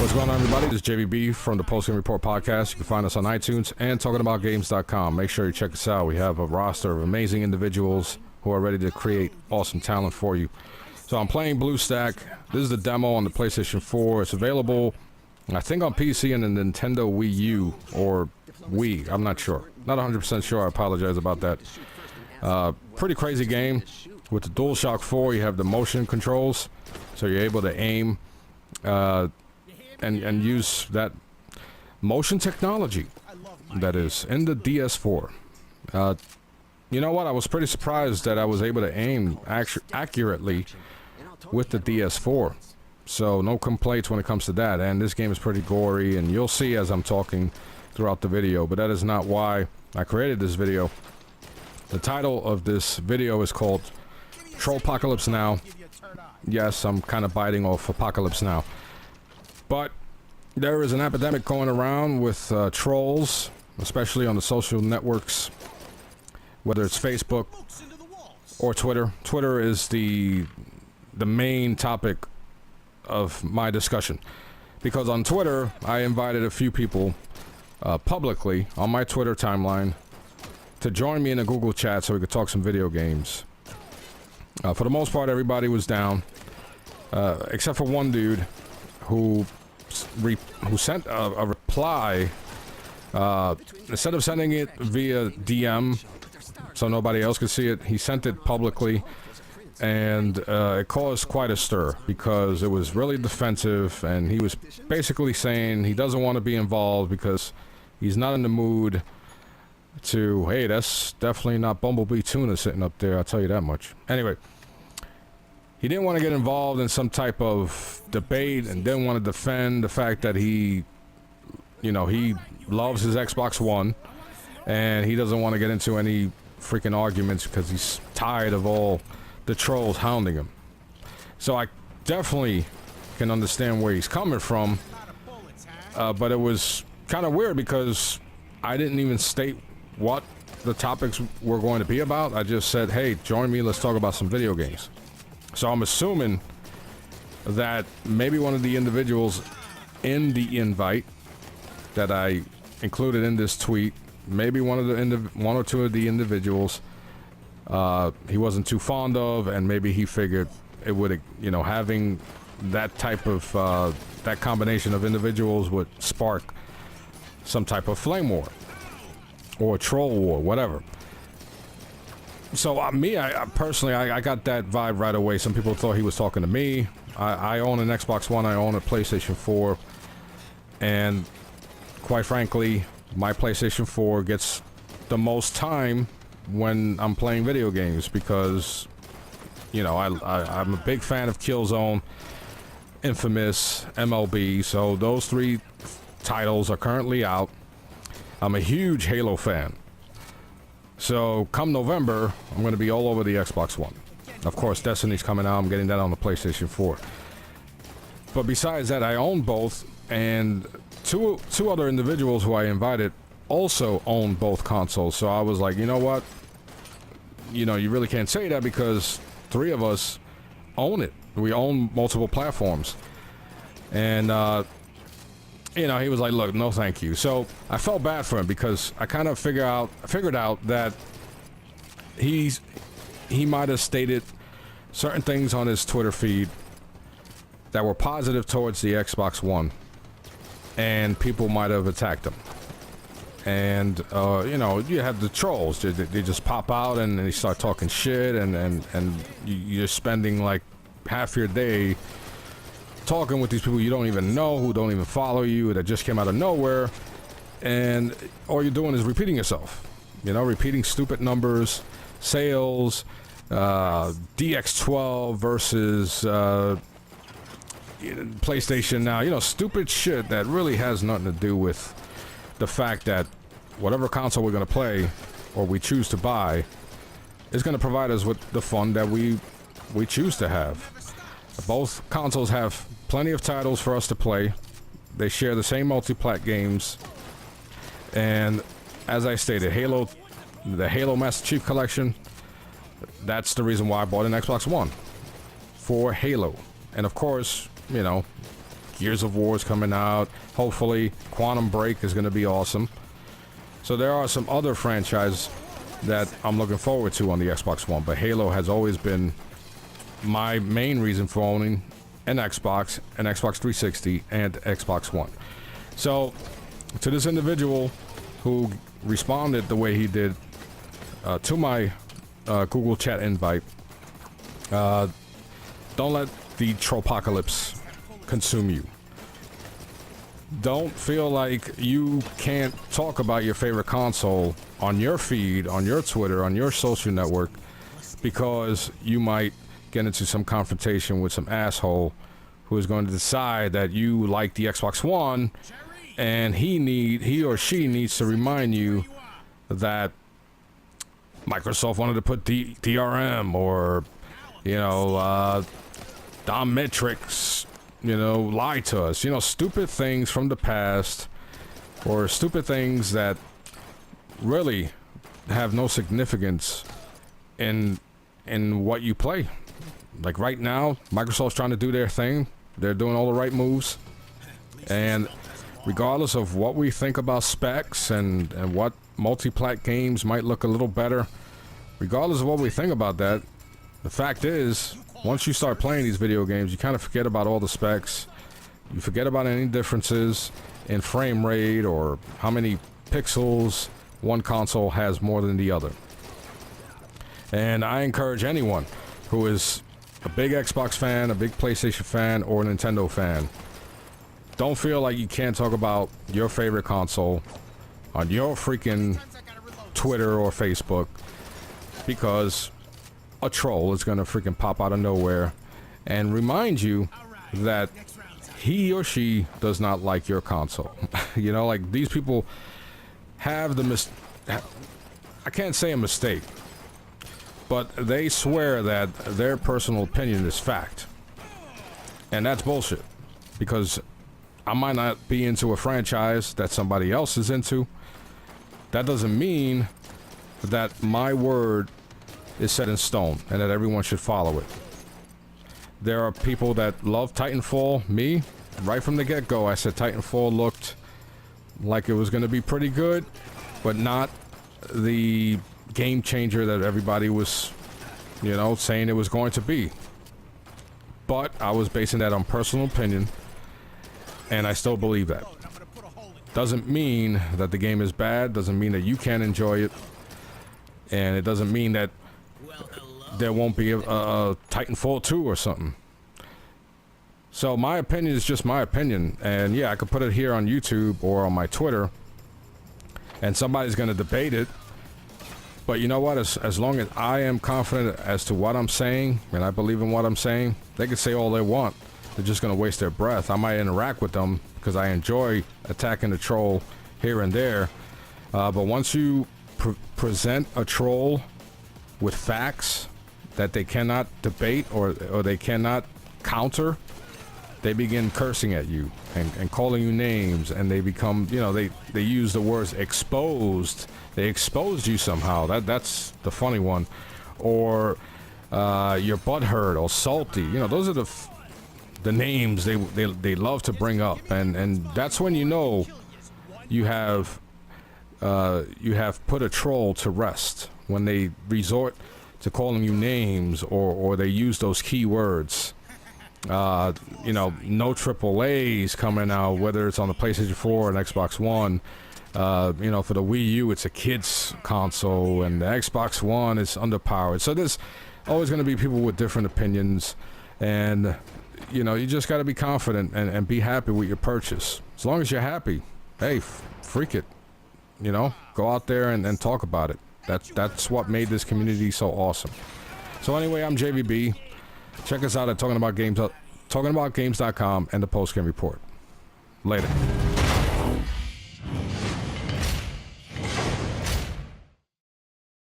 What's going on, everybody? This is JVB from the Post Game Report podcast. You can find us on iTunes and talkingaboutgames.com. Make sure you check us out. We have a roster of amazing individuals who are ready to create awesome talent for you. So I'm playing BlueStack. This is the demo on the PlayStation 4. It's available, I think, on PC and the Nintendo Wii U or Wii. I'm not sure. Not 100% sure. I apologize about that. Pretty crazy game. With the DualShock 4, you have the motion controls, so you're able to aim and use that motion technology that is in the DS4. You know what? I was pretty surprised that I was able to aim accurately with the DS4. So no complaints when it comes to that. And this game is pretty gory, and you'll see as I'm talking throughout the video. But that is not why I created this video. The title of this video is called Trollpocalypse Now. Yes, I'm kind of biting off Apocalypse Now. But there is an epidemic going around with trolls, especially on the social networks, whether it's Facebook or Twitter. Twitter is the main topic of my discussion, because on Twitter I invited a few people publicly on my Twitter timeline to join me in a Google chat so we could talk some video games. For the most part, everybody was down, except for one dude who sent a reply. Instead of sending it via DM so nobody else could see it, he sent it publicly, and it caused quite a stir because it was really defensive, and he was basically saying he doesn't want to be involved because he's not in the mood to, hey, that's definitely not Bumblebee Tuna sitting up there, I'll tell you that much. Anyway, he didn't want to get involved in some type of debate and didn't want to defend the fact that he loves his Xbox One, and he doesn't want to get into any freaking arguments because he's tired of all the trolls hounding him. So I definitely can understand where he's coming from, but it was kind of weird because I didn't even state what the topics were going to be about. I just said, hey, join me, let's talk about some video games. So I'm assuming that maybe one of the individuals in the invite that I included in this tweet, maybe one or two of the individuals he wasn't too fond of, and maybe he figured it would, having that type of that combination of individuals would spark some type of flame war or troll war, whatever. So I personally got that vibe right away. Some people thought he was talking to me. I own an Xbox One, I own a PlayStation 4, and quite frankly, my PlayStation 4 gets the most time when I'm playing video games because, I'm a big fan of Killzone, Infamous, MLB, so those three titles are currently out. I'm a huge Halo fan. So come November, I'm going to be all over the Xbox One. Of course, Destiny's coming out. I'm getting that on the PlayStation 4. But besides that, I own both, and two other individuals who I invited also own both consoles. So I was like, you know what? You really can't say that because three of us own it. We own multiple platforms. And, he was like, look, no thank you. So I felt bad for him because I kind of figured out that he might have stated certain things on his Twitter feed that were positive towards the Xbox One, and people might have attacked him. And you have the trolls. They just pop out and they start talking shit, and you're spending like half your day talking with these people you don't even know, who don't even follow you, that just came out of nowhere, and all you're doing is repeating yourself. Repeating stupid numbers, sales, DX12 versus PlayStation Now. Stupid shit that really has nothing to do with the fact that whatever console we're going to play or we choose to buy is going to provide us with the fun that we choose to have. Both consoles have plenty of titles for us to play. They share the same multi-plat games, and as I stated, the Halo Master Chief Collection, that's the reason why I bought an Xbox One, for Halo. And of course, Gears of War is coming out. Hopefully, Quantum Break is going to be awesome. So there are some other franchises that I'm looking forward to on the Xbox One. But Halo has always been my main reason for owning an Xbox 360, and Xbox One. So, to this individual who responded the way he did to my Google chat invite, don't let the Trollpocalypse consume you. Don't feel like you can't talk about your favorite console on your feed, on your Twitter, on your social network, because you might get into some confrontation with some asshole who is going to decide that you like the Xbox One, and he or she needs to remind you that Microsoft wanted to put DRM, or Dom Metrics, lied to us. Stupid things from the past, or stupid things that really have no significance in what you play. Like right now, Microsoft's trying to do their thing. They're doing all the right moves. And regardless of what we think about specs and what multi-plat games might look a little better, regardless of what we think about that, the fact is, once you start playing these video games, you kind of forget about all the specs. You forget about any differences in frame rate or how many pixels one console has more than the other. And I encourage anyone who is a big Xbox fan, a big PlayStation fan, or a Nintendo fan, don't feel like you can't talk about your favorite console on your freaking Twitter or Facebook, because a troll is gonna freaking pop out of nowhere and remind you that he or she does not like your console. Like these people have I can't say a mistake, but they swear that their personal opinion is fact. And that's bullshit, because I might not be into a franchise that somebody else is into. That doesn't mean that my word is set in stone and that everyone should follow it. There are people that love Titanfall. Me, right from the get-go, I said Titanfall looked like it was going to be pretty good, but not the game changer that everybody was, saying it was going to be. But I was basing that on personal opinion, and I still believe that. Doesn't mean that the game is bad, doesn't mean that you can't enjoy it, and it doesn't mean that there won't be a Titanfall 2 or something. So my opinion is just my opinion, and yeah, I could put it here on YouTube or on my Twitter, and somebody's going to debate it. But you know what? As long as I am confident as to what I'm saying, and I believe in what I'm saying, they can say all they want. They're just going to waste their breath. I might interact with them because I enjoy attacking the troll here and there. But once you present a troll with facts that they cannot debate or they cannot counter, they begin cursing at you and calling you names, and they become, they use the words exposed. They exposed you somehow. That's the funny one. Or you're butthurt or salty. Those are the names they love to bring up, and that's when you have put a troll to rest, when they resort to calling you names or they use those key words. No AAAs coming out, whether it's on the PlayStation 4 and Xbox One. For the Wii U, it's a kid's console, and the Xbox One is underpowered. So there's always going to be people with different opinions, and you just got to be confident and be happy with your purchase. As long as you're happy, hey, freak it. Go out there and talk about it. That's what made this community so awesome. So anyway, I'm JVB. Check us out at talkingaboutgames.com and the Post Game Report. Later.